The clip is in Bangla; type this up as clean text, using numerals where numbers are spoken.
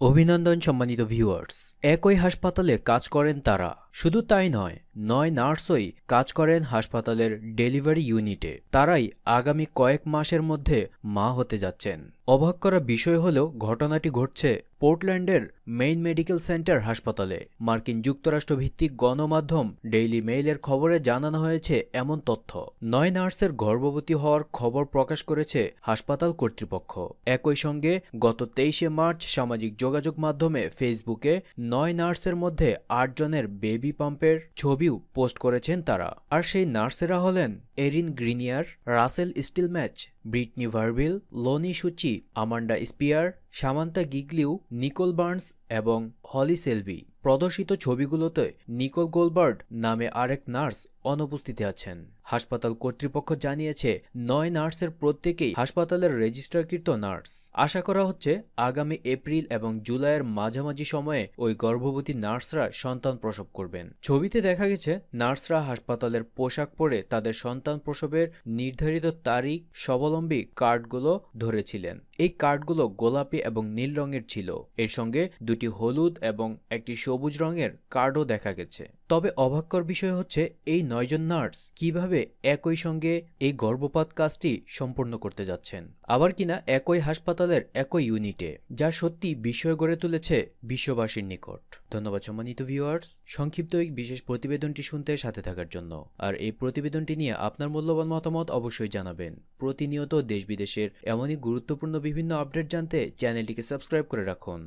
অভিনন্দন সম্মানিত ভিউয়ার্স। একই হাসপাতালে কাজ করেন তারা। শুধু তাই নয়, ৯ নার্সই কাজ করেন হাসপাতালের ডেলিভারি ইউনিটে। তারাই আগামী কয়েক মাসের মধ্যে মা হতে যাচ্ছেন। অবাক করা বিষয় হলেও ঘটনাটি ঘটছে পোর্টল্যান্ডের মেইন মেডিকেল সেন্টার হাসপাতালে। মার্কিন যুক্তরাষ্ট্র ভিত্তিক গণমাধ্যম ডেইলি মেইলের খবরে জানানো হয়েছে এমন তথ্য। ৯ নার্সের গর্ভবতী হওয়ার খবর প্রকাশ করেছে হাসপাতাল কর্তৃপক্ষ। একই সঙ্গে গত ২৩শে মার্চ সামাজিক যোগাযোগ মাধ্যমে ফেসবুকে ৯ নার্সের মধ্যে ৮ জনের বেবি পাম্পের ছবিও পোস্ট করেছেন তারা। আর সেই নার্সেরা হলেন Erin Grenier, Russell Stillmach, Brittany Verbil, Lonnie Suchy, Amanda Spear, Samantha Gigliu, Nicole Barnes এবং হলি সেলভি। প্রদর্শিত ছবিগুলোতে নিকোল গোলবার্ড নামে আরেক নার্স অনুপস্থিত আছেন। হাসপাতাল কর্তৃপক্ষ জানিয়েছে ৯ নার্সের প্রত্যেকেই হাসপাতালের রেজিস্ট্রারকৃত নার্স। আশা করা হচ্ছে আগামী এপ্রিল এবং জুলাইয়ের মাঝামাঝি সময়ে ওই গর্ভবতী নার্সরা সন্তান প্রসব করবেন। ছবিতে দেখা গেছে নার্সরা হাসপাতালের পোশাক পরে তাদের সন্তান প্রসবের নির্ধারিত তারিখ স্বাবলম্বী কার্ডগুলো ধরেছিলেন। এই কার্ডগুলো গোলাপি এবং নীল রঙের ছিল। এর সঙ্গে দুটি হলুদ এবং একটি সবুজ রঙের কার্ডও দেখা গেছে। তবে অবাককর বিষয় হচ্ছে এই ৯ জন নার্স কিভাবে একই সঙ্গে এই গর্ভপাত কাজটি সম্পন্ন করতে যাচ্ছেন, আবার কিনা একই হাসপাতালের একই ইউনিটে, যা সত্যি বিস্ময় গড়ে তুলেছে বিশ্ববাসীর নিকট। ধন্যবাদ সম্মানিত ভিউয়ার্স, সংক্ষিপ্ত এই বিশেষ প্রতিবেদনটি শুনতে সাথে থাকার জন্য। আর এই প্রতিবেদনটি নিয়ে আপনার মূল্যবান মতামত অবশ্যই জানাবেন। প্রতিনিয়ত দেশ বিদেশের এমনই গুরুত্বপূর্ণ বিভিন্ন আপডেট জানতে চ্যানেলটিকে সাবস্ক্রাইব করে রাখুন।